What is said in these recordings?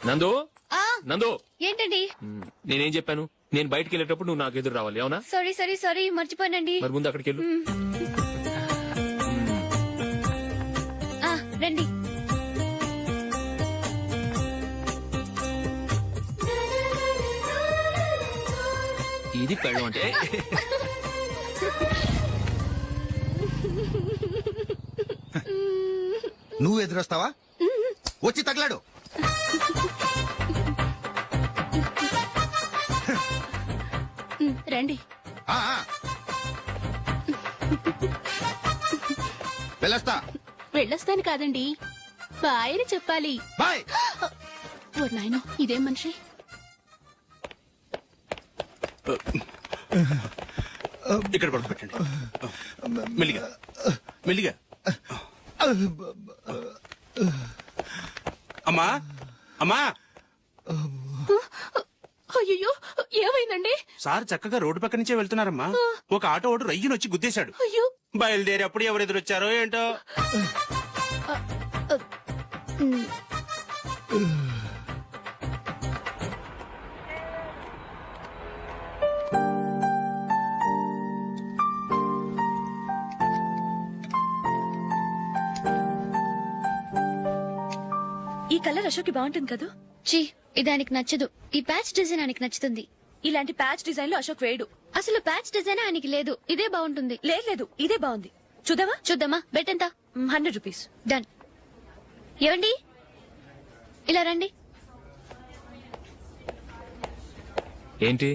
నందు ఆ నందు ఏంటండి? నేనేం చెప్పాను? నేను బయటికి వెళ్ళేటప్పుడు నువ్వు నాకు ఎదురు రావాలి, అవునా? సారీ మర్చిపోయానండి. మరి ముందు అక్కడికి వెళ్ళు. ఆ రండి. ఇది పెళ్ళం అంటే. నువ్వు ఎదురొస్తావా? వచ్చి తగలాడు. రండి. ఆ, ఆ. వెళ్ళొస్తా. వెళ్ళొస్తాను కాదండి, బాయ్ అని చెప్పాలి. బాయ్. ఓ నాయనో, ఇదేం మనిషి? ఇక్కడ పడుకోబెట్టండి. మెల్లిగా మెల్లిగా. అమ్మా అమ్మా. అయ్యో, ఏమైందండి? సార్ చక్కగా రోడ్డు పక్క నుంచే వెళ్తున్నారమ్మా. ఒక ఆటో ఓడు రయ్యను వచ్చి గుద్దేశాడు. అయ్యో. బయలుదేరి అప్పుడు ఎవరు ఎదురొచ్చారో ఏంటో. ఈ కలర్ అశోక్ కి బాగుంటుంది కదా. చీ, ఇది ఆయనకి నచ్చదు. ఈ ప్యాచ్ డిజైన్ ఆయనకి నచ్చుతుంది. ఇలాంటి ప్యాచ్ డిజైన్ లో అశోక్ వేయడు. అసలు ప్యాచ్ డిజైన్ ఆయనకి లేదు. ఇదే బాగుంటుంది. లేదు, ఇదే బాగుంది. చూద్దామా? చూద్దామా? బెట్ ఎంత? 100 రూపీస్. డన్. ఏవండి, ఇలా రండి. ఏంటి?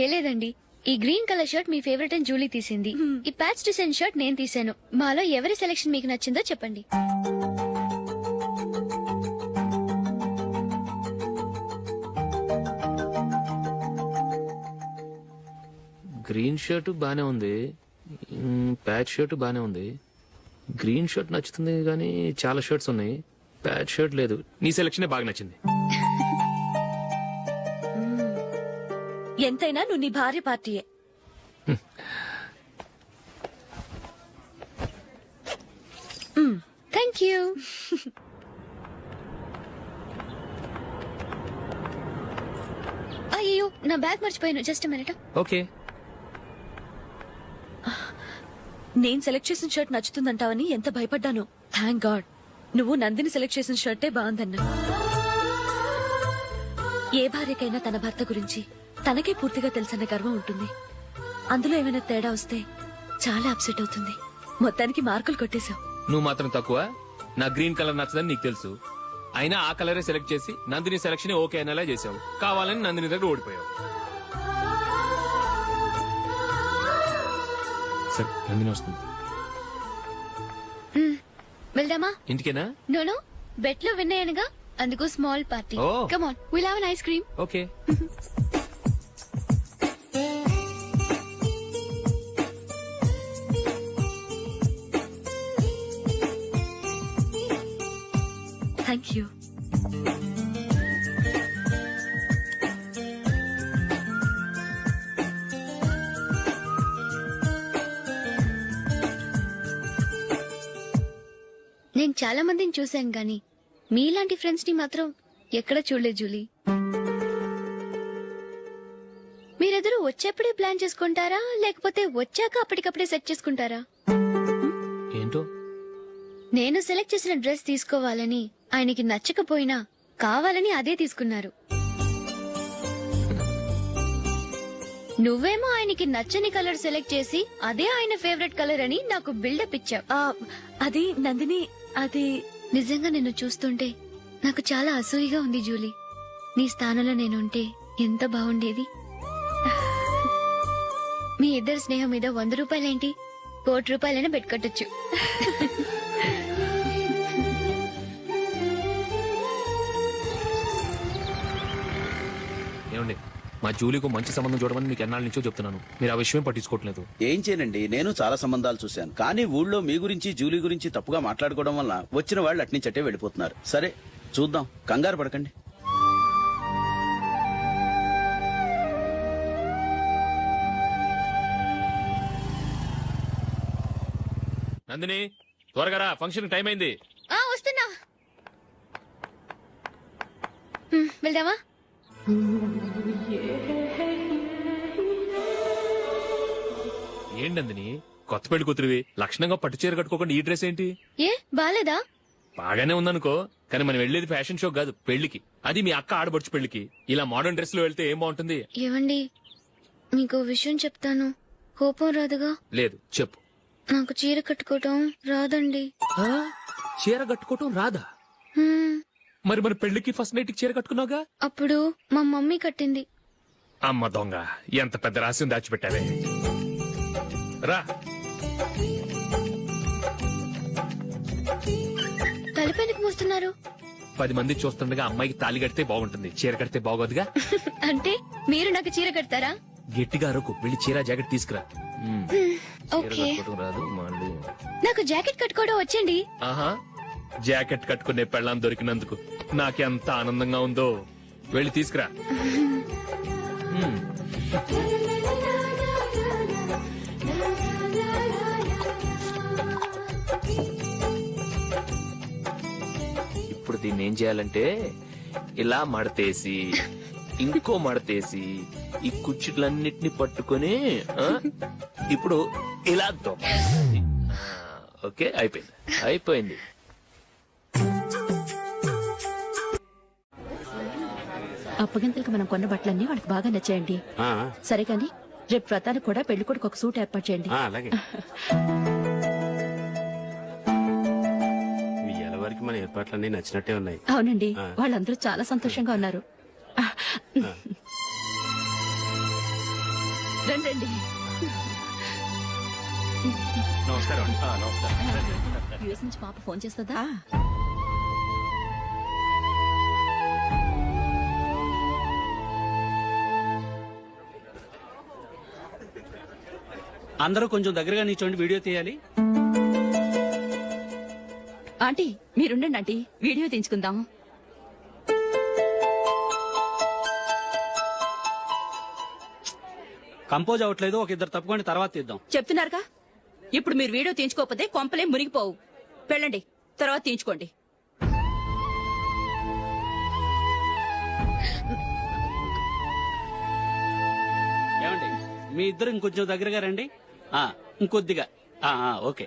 ఏ లేదండి, ఈ గ్రీన్ కలర్ షర్ట్ మీ ఫేవరెట్ అని జూలీ తీసింది. ఈ ప్యాచ్ డిజైన్ షర్ట్ నేను తీసాను. మాలో ఎవరి సెలెక్షన్ మీకు నచ్చిందో చెప్పండి. గ్రీన్ షర్ట్ బానే ఉంది, ప్యాచ్ షర్ట్ బానే ఉంది. గ్రీన్ షర్ట్ నచ్చుతుంది కానీ చాలా షర్ట్స్ ఉన్నాయి, ప్యాచ్ షర్ట్ లేదు. నీ సెలెక్షనే బాగా నచ్చింది. ఎంతైనా నువ్వు నీ భార్య పార్టీయే. Thank you. అయ్యో, నా బ్యాగ్ మర్చిపోయాను. Just minute. ఓకే. నేను సెలెక్ట్ చేసిన షర్ట్ నచ్చుతుందంటావని ఎంత భయపడ్డాను. థ్యాంక్ గాడ్ నువ్వు నందిని సెలెక్ట్ చేసిన షర్టే బాగుందన్నా. ఏ భార్యకైనా తన భర్త గురించి తనకే పూర్తిగా తెలుసన్న గర్వం ఉంటుంది. అందులో ఏమైనా తేడా వస్తే చాలా అప్సెట్ అవుతుంది. మొత్తానికి మార్కులు కొట్టేశావు. నువ్వు మాత్రం తక్కువ. నా గ్రీన్ కలర్ నచ్చదని నీకు తెలుసు, అయినా ఆ కలరే సెలెక్ట్ చేసి నందిని సెలెక్షన్ ఓకే అనేలా చేసావు. కావాలని నందిని దగ్గర ఓడిపోయావు. సరే, నందిని వస్తుంది. వెళ్దామా? ఇంటికేనా? నోనో, బెట్ లో విన్ అయ్యానుగా, అందుకు small party. Oh. Come on, will have an ice cream. Okay. Thank you. నేను చాలా మందిని చూశాను గాని మీలాంటి ఫ్రెండ్స్ ని మాత్రం ఎక్కడ చూడలేదు జూలీ. మీరెదరూ వచ్చేప్పుడే ప్లాన్ చేసుకుంటారా, లేకపోతే వచ్చాక అప్పటికప్పుడే సెట్ చేసుకుంటారా? ఏంటో? నేను సెలెక్ట్ చేసిన డ్రెస్ తీసుకోవాలని ఆయనకి నచ్చకపోయినా కావాలని అదే తీసుకున్నారు. నువ్వేమో ఆయనకి నచ్చని కలర్ సెలెక్ట్ చేసి అదే ఆయన ఫేవరెట్ కలర్ అని నాకు బిల్డప్ ఇచ్చావు. అది నందిని, అది నిజంగా నిన్ను చూస్తుంటే నాకు చాలా అసూయగా ఉంది జూలీ. నీ స్థానంలో నేనుంటే ఎంత బాగుండేది. మీ ఇద్దరు స్నేహం మీద 100 రూపాయలేంటి, 1 కోటి రూపాయలైనా పెట్టుకట్టొచ్చు. ఏమండి, మా జూలీకు మంచి సంబంధం చూడమని మీకు ఎన్నాళ్ళ నుంచో చెప్తున్నాను, మీరు ఆ విషయం పట్టించుకోవట్లేదు. ఏం చేయనండి, నేను చాలా సంబంధాలు చూశాను. కానీ ఊళ్ళో మీ గురించి జూలీ గురించి తప్పుగా మాట్లాడుకోవడం వల్ల వచ్చిన వాళ్ళు అట్నుంచటే వెళ్ళిపోతున్నారు. సరే చూద్దాం, కంగారు పడకండి. నందిని, త్వరగా రా, ఫంక్షన్ టైం అయింది. వస్తున్నా. వెళ్దామా? ఏంటందని కొత్త పెళ్లి కూతురివి లక్షణంగా పట్టు చీర కట్టుకోకుండా ఈ డ్రెస్ ఏంటి? ఏ బాలేదా? బాగానే ఉందనుకో, కానీ మనం వెళ్ళేది ఫ్యాషన్ షో కాదు, పెళ్లికి. అది మీ అక్క ఆడబడుచు పెళ్లికి. ఇలా మోడర్న్ డ్రెస్ లో వెళ్తే ఏం బాగుంటుంది? ఏవండి, మీకు విషయం చెప్తాను, కోపం రాదుగా? లేదు, చెప్పు. నాకు చీర కట్టుకోవటం రాదండి. ఆ? చీర కట్టుకోవటం రాదా? హ్మ్, మరి మన పెళ్లికి ఫస్ట్ నైట్ చీర కట్టుకున్నావుగా? అప్పుడు మా మమ్మీ కట్టింది. అమ్మ దొంగ, ఎంత పెద్ద రహస్యం దాచిపెట్టావే. రా. తలపెందుకు మోస్తున్నారు? 10 మంది చూస్తుండగా అమ్మాయికి తాళి కడితే బాగుంటుంది, చీర కడితే బాగోదుగా. అంటే మీరు నాకు చీర కడతారా? గట్టిగా అరకు, వెళ్ళి చీర జాకెట్ తీసుకురా. చీర ఓకే, కట్టుకోవటం రాదు మళ్ళీ. నాకు జాకెట్ కట్టుకోవడం వచ్చండి. ఆహా, జాకెట్ కట్టుకునే పెళ్ళాం దొరికినందుకు నాకెంత ఆనందంగా ఉందో. వెళ్ళి తీసుకురా. హ్మ్. ఇప్పుడు దీన్ని ఏం చేయాలంటే ఇలా మడతేసి ఇంకో మడతేసి ఈ కుచ్చిట్లన్నిటిని పట్టుకొని ఇప్పుడు ఇలా దొక్కాలి. ఓకే, అయిపోయింది అయిపోయింది. అప్పగింతలకు మనం కొన్న బట్టలన్నీ వాళ్ళకి బాగా నచ్చాయండి. సరే కానీ రేపు వ్రతానికి కూడా పెళ్లి కొడుకు ఒక సూట్ ఏర్పాటు చేయండి. అలాగే ఇవాళ వరకు మన ఏర్పాట్లన్నీ నచ్చినట్టే ఉన్నాయి. అవునండి, వాళ్ళందరూ చాలా సంతోషంగా ఉన్నారు. రండి. నమస్కారం. యూఎస్ నుంచి పాప ఫోన్ చేస్తుందా? అందరూ కొంచెం దగ్గరగా నిల్చోండి, వీడియో తీయాలి. ఆంటీ మీరుండండి ఆంటీ, వీడియో తీయించుకుందాం. కంపోజ్ అవ్వట్లేదు, ఒక ఇద్దరు తప్పుకొని తర్వాత తీద్దాం. చెప్తున్నారుగా, ఇప్పుడు మీరు వీడియో తీయించుకోకపోతే కొంపలే మునిగిపోవు. వెళ్ళండి, తర్వాత తీయించుకోండి. ఏమండి, మీ ఇద్దరు ఇంకొంచెం దగ్గరగా రండి. ఇంకొద్దిగా. ఓకే.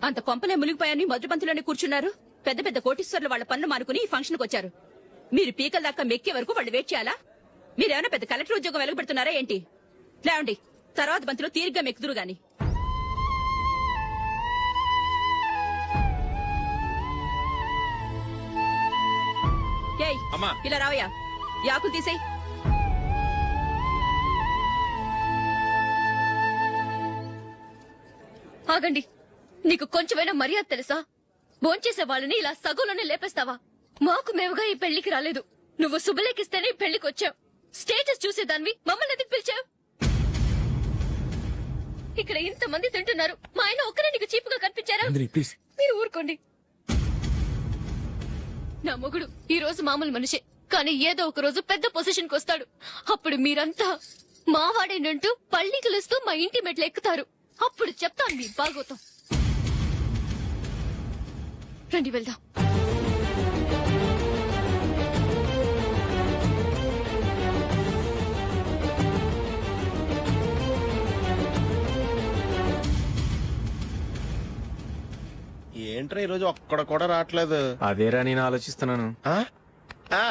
అంత కొంపలే మునిగిపోయాని మొదటి పంతులోనే కూర్చున్నారు. పెద్ద పెద్ద కోటీశ్వర్లు వాళ్ళ పనులు మానుకుని ఈ ఫంక్షన్ కు వచ్చారు. మీరు పీకల దాకా మెక్కే వరకు వాళ్ళు వెయిట్ చేయాలా? మీరేమైనా పెద్ద కలెక్టర్ ఉద్యోగం వెలగబెడుతున్నారా ఏంటి? లేవండి, తర్వాత బంతిలో తీరిగ్గా మెక్కుదురు గాని. ఏయ్, అమ్మా. ఇలా రావయ్యా, యాకులు తీసేయ్. ఆగండి, నీకు కొంచెమైనా మర్యాద తెలుసా? భోంచేసే వాళ్ళని ఇలా సగంలోనే లేపేస్తావా? మాకు మేముగా ఈ పెళ్లికి రాలేదు, నువ్వు శుభలేఖిస్తేనే ఈ పెళ్లికి వచ్చావు. స్టేటస్ చూసేదానివి మమ్మల్ని ఎందుకు పిలిచావు? ఇక్కడ ఇంతమంది తింటున్నారు, మా ఆయన ఒక్కరే నీకు చీపుగా కనిపించారా? ప్లీజ్. మీరు ఊరుకోండి. నా మొగుడు ఈ రోజు మామూలు మనిషే, కానీ ఏదో ఒక రోజు పెద్ద పొజిషన్ కు వస్తాడు. అప్పుడు మీరంతా మావాడేనంటూ పళ్ళి కలుస్తూ మా ఇంటి మెట్లు ఎక్కుతారు. అప్పుడు చెప్తాను మీ బాగోతాం. రండి వెళ్దాం. ఏంట్రా ఈరోజు ఒక్కడ కూడా రావట్లేదు? అదేరా నేను ఆలోచిస్తున్నాను. ఆ? ఆ.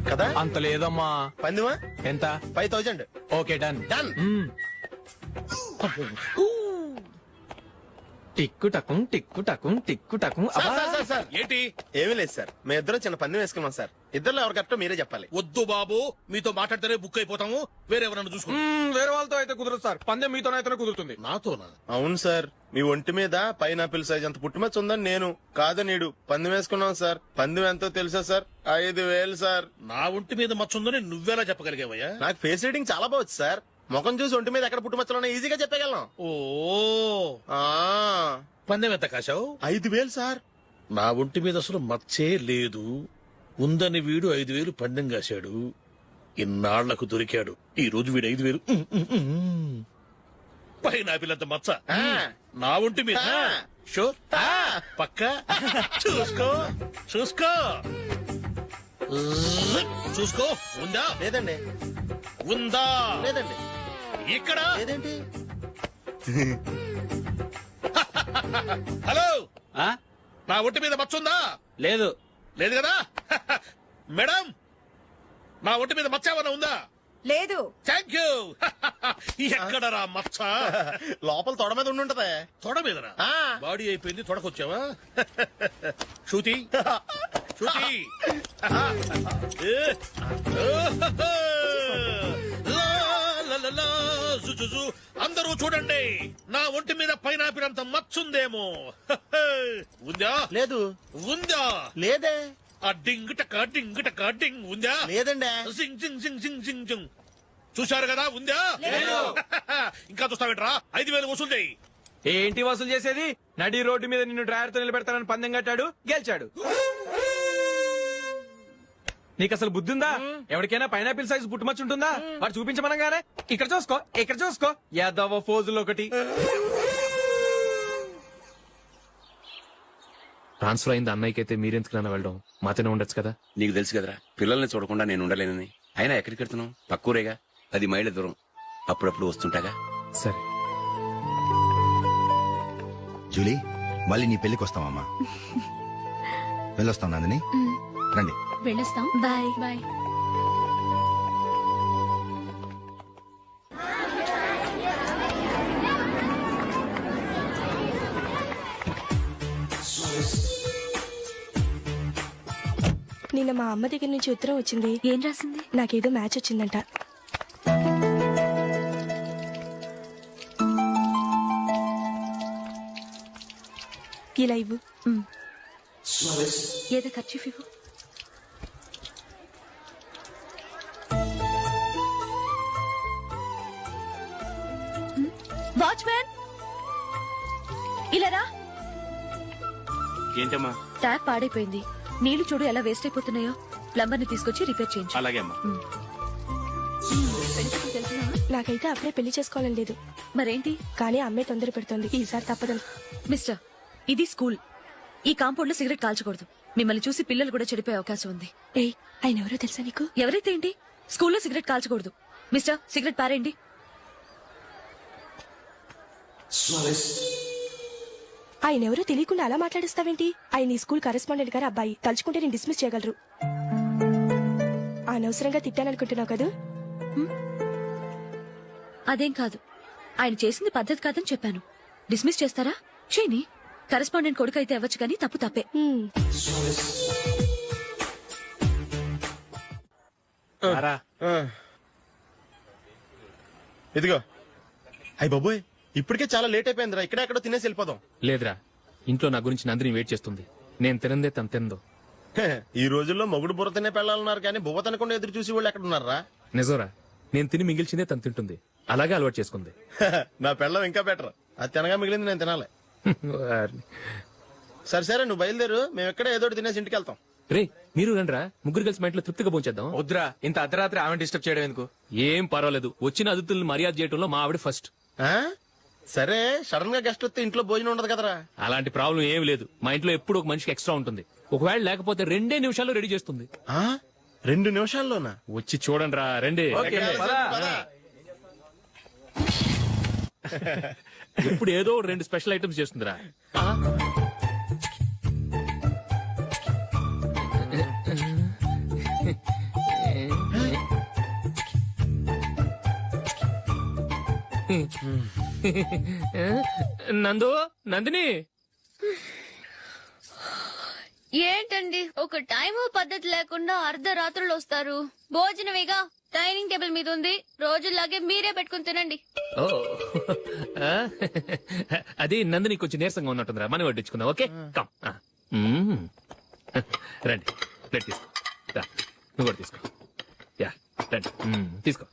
కదా అంత లేదమ్మా. పందిమా ఎంత? 5000. Okay, done. డన్. టిక్కు టకుం టిక్కు టకుం టిక్కు టకుం సార్, అబ్బా. Sir, sir, sir. ఏంటి ఏమీ లేదు సార్ మేము ఇద్దరం చిన్న పందెం వేసుకున్నాం సార్ ఇద్దరు ఎవరు కరెక్టో మీరే చెప్పాలి. వద్దు బాబు, మీతో మాట్లాడితేనే బుక్ అయిపోతాము. వేరెవరన్నా చూసుకోండి. వేరే వాళ్ళతో అయితే కుదరదు సార్, పందెం మీతోనైతేనే కుదురుతుంది. నాతోనా? అవును సార్ మీ ఒంటి మీద పైనాపిల్ సైజ్ అంత పుట్టుమచ్చ ఉందని నేను కాదనీడు పందెం వేసుకున్నాం సార్. పందెం ఎంతో తెలుసా సార్? 5,000 సార్. నా ఒంటి మీద మచ్చ ఉందని నువ్వెలా చెప్పగలిగావయ్యా? నాకు ఫేస్ రీడింగ్ చాలా బాగుంది సార్. ముఖం చూసి ఒంటి మీద ఎక్కడ పుట్టుమచ్చలో ఈజీగా చెప్పగలను. ఓ, ఆ, పందెం ఎంత కాశావు? 5,000 సార్. నా ఒంటి మీద అసలు మచ్చే లేదు. ఉందని వీడు 5,000 పందెం కాశాడు. ఇన్నాళ్లకు దొరికాడు. ఈ రోజు వీడు 5,000. పైనాపిల్ అంత మచ్చ నా ఒంటి మీద. షూర్? పక్క చూసుకో చూసుకో చూసుకో. ఉందా? లేదండి ఉందా? లేదండి ఇక్కడ లేదేంటి? హలో, ఆ? నా ఒంటి మీద మచ్చ ఉందా? లేదు. లేదు కదా? మేడం, నా ఒంటి మీద మచ్చ ఏమన్నా ఉందా? లేదు. Thank you. ఎక్కడరా మచ్చ? లోపల తొడ మీద ఉండుంటదే. తొడ మీదనా? ఆ. బాడీ అయిపోయింది, తొడకొచ్చావా? శృతి శృతి. అందరూ చూడండి, నా ఒంటి మీద పైనాపిల్ అంత మచ్చుందేమో. ఉందా? లేదు ఉందా? లేదే. ఆ డింగ్ టక డింగ్ టక డింగ్ ఉందా? లేదండి. సింగ్ సింగ్ సింగ్ సింగ్ సింగ్ సింగ్. చూశారు కదా? ఉందా? ఇంకా చూస్తావేంట్రా? 5,000 వసూలు చేయి. ఏంటి వసూలు చేసేది? నడి రోడ్డు మీద నిన్ను డ్రైవర్ తో నిలబెడతానని పందెం కట్టాడు, గెలిచాడు. నీకు అసలు బుద్ధి ఉందా? ఎవరికైనా పైనాపిల్ సైజ్ పుట్టుమచ్చు ఉంటుందా? వాడు చూపించమనగానే ఇక్కడ చూసుకో, ఇక్కడ చూసుకో, యాదవ ఫోజులు ఒకటి. ట్రాన్స్ఫర్ అయింది అన్నయ్యకి అయితే మీరెందుకు నాన్న వెళ్ళడం? మాతోనే ఉండొచ్చు కదా. నీకు తెలుసు కదరా, పిల్లల్ని చూడకుండా నేను ఉండలేనని. అయినా ఎక్కడికి వెళ్తున్నావు? పక్కూరేగా, 10 మైళ్ళ దూరం. అప్పుడప్పుడు వస్తుంటాగా. సరే. జూలీ మళ్ళీ నీ పెళ్లికి వస్తామమ్మా. వెళ్ళొస్తాం నందిని. రండి. వెళ్ళొస్తాం. Bye bye. నిన్న మా అమ్మ దగ్గర నుంచి ఉత్తరం వచ్చింది. ఏం రాసింది? నాకేదో మ్యాచ్ వచ్చిందంట. ఇలా ఇవ్వు. ఏదో ఖర్చు ఇవ్వు. వాచ్మ్యాన్, ఇలా రా. ఏంటమ్మా? ట్యాప్ పాడైపోయింది. నీళ్లు చూడు ఎలా వేస్ట్ అయిపోతున్నాయో. ప్లంబర్ ని తీసుకొచ్చి రిపేర్ చేయించు. అలాగే అమ్మా. నాకైతే అప్పుడే పెళ్లి చేసుకోవాలని లేదు. మరేంటి? కానీ అమ్మే తొందర పెడుతోంది. ఈసారి తప్పదని. మిస్టర్, ఇది స్కూల్. ఈ కాంపౌండ్ లో సిగరెట్ కాల్చకూడదు. మిమ్మల్ని చూసి పిల్లలు కూడా చెడిపోయే అవకాశం ఉంది. ఏయ్, ఆయన ఎవరో తెలుసా నీకు? ఎవరైతే ఏంటి? స్కూల్లో సిగరెట్ కాల్చకూడదు. మిస్టర్, సిగరెట్ పారేయండి. ఆయన ఎవరో తెలియకుండా అలా మాట్లాడిస్తావేంటి? ఆయన ఈ స్కూల్ కరెస్పాండెంట్ గారు అబ్బాయి. తలుచుకుంటే నేను డిస్మిస్ చేయగలరు. అనవసరంగా తిట్టాననుకుంటున్నావు కదా? అదేం కాదు. ఆయన చేసింది పద్ధతి కాదని చెప్పాను. డిస్మిస్ చేస్తారా? చేయని. కరెస్పాండెంట్ కొడుకు అయితే అవ్వచ్చు కానీ తప్పు తప్పే. రారా. ఇదిగో. అయ్య బాబోయ్, ఇప్పటికే చాలా లేట్ అయిపోయిందిరా. ఇక్కడ ఎక్కడో తినేసి వెళ్ళిపోదాం. లేదురా, ఇంట్లో నా గురించి నందిని వెయిట్ చేస్తుంది. నేను తినందే తను తిందో. హే, ఈ రోజుల్లో మొగుడు బుర్ర తినే పెళ్ళాలన్నారు కానీ బువ్వ తినకుండా ఎదురు చూసి వాళ్ళు ఎక్కడ ఉన్నారా? నిజంరా, నేను తిని మిగిల్చిందే తను తింటుంది. అలాగే అలవాటు చేసుకుంది. నా పెళ్ళం ఇంకా బెటర్. అది తినగా మిగిలింది నేను తినాలి. సరే సరే, నువ్వు బయలుదేరు. మేము ఎక్కడ ఏదో ఒకటి తినేసి ఇంటికి వెళ్తాం. రే, మీరు రండిరా, ముగ్గురు కలిసి మా ఇంట్లో తృప్తిగా పోంచేద్దాం. వద్దురా, ఇంత అర్ధరాత్రి ఆమె డిస్టర్బ్ చేయడం ఎందుకు? ఏం పర్వాలేదు, వచ్చిన అతిథులను మర్యాద చేయడంలో మా ఆవిడ ఫస్ట్. ఆ? సరే, సడన్ గా గెస్ట్ వస్తే ఇంట్లో భోజనం ఉండదు కదరా? అలాంటి ప్రాబ్లం ఏం లేదు. మా ఇంట్లో ఎప్పుడు ఒక మనిషికి ఎక్స్ట్రా ఉంటుంది. ఒకవేళ లేకపోతే 2 నిమిషాల్లో రెడీ చేస్తుంది. ఆ? 2 నిమిషాల్లోనా? వచ్చి చూడండి రా, రండి. ఓకే, పద. ఇప్పుడు ఏదో 2 స్పెషల్ ఐటమ్స్ చేస్తుందిరా. నందు నందిని ఏంటండి ఒక టైము పద్ధతి లేకుండా అర్ధరాత్రులు వస్తారు. భోజనమేగా డైనింగ్ టేబుల్ మీద ఉంది. రోజుల్లాగే మీరే పెట్టుకుని తినండి. ఓ ఆ? అది నందిని కొంచెం నీరసంగా ఉన్నట్టుందిరా, మనం వడ్డించుకుందాం. Okay come. రండి ప్లేట్ తీసుకో. రా, నువ్వు కూడా తీసుకో. యా రండి. తీసుకో.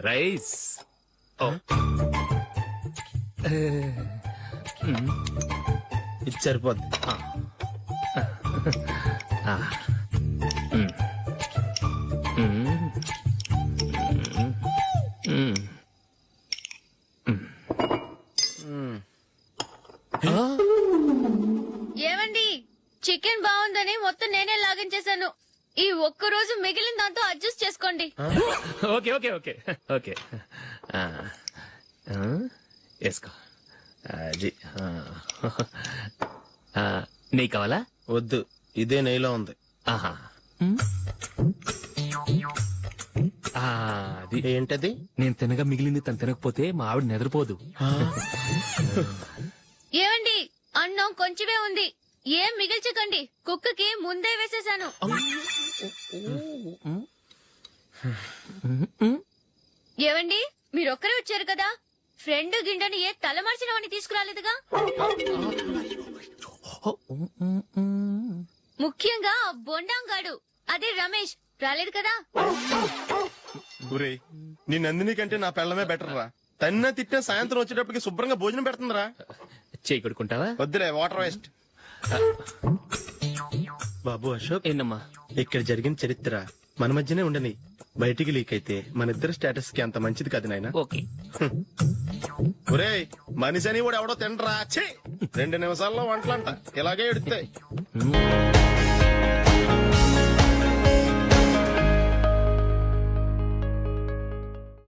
రైస్. ఓ ఇది సరిపోద్ది. ఏమండి చికెన్ బాగుందని మొత్తం నేనే లాగించేశాను. ఈ ఒక్క రోజు మిగిలిన దాంతో అడ్జస్ట్ చేసుకోండి. ఓకే ఓకే ఓకే ఓకే వేసుకో. అది నెయ్యి కావాలా? వద్దు, ఇదే నెయ్యిలో ఉంది. ఆహా. అది ఏంటది? నేను తినగా మిగిలింది తను తినకపోతే మా ఆవిడ నిద్రపోదు. ఏమండి అన్నం కొంచెమే ఉంది, ఏం మిగిల్చకండి. కుక్కకి ముందే వేసేశాను. ఏవండి మీరొక్కరే వచ్చారు కదా, ఫ్రెండ్ గిండెని ఏ తలమార్చినవని తీసుకురాలేదుగా. ముఖ్యంగా ఆ బొండాంగాడు అదే రమేష్ రాలేదు కదా. ఒరేయ్, నీ నందిని కంటే నా పెళ్ళమే బెటర్ రా. తన్న తిట్టిన సాయంత్రం వచ్చేటప్పటికి శుభ్రంగా భోజనం పెడుతుందిరా. చేయి కొడుకుంటావా? వద్దులే, వాటర్ వేస్ట్. బాబు అశోక్, ఏంటమ్మా? ఇక్కడ జరిగిన చరిత్ర మన మధ్యనే ఉండని. బయటికి లీక్ అయితే మన ఇద్దరు స్టేటస్ కి అంత మంచిది కాదు నాయన. ఓకే. ఒరేయ్, మనిషి అని కూడా ఎవడో తినరా. 2 నిమిషాల్లో వంటలంట ఇలాగే ఎడుతాయి.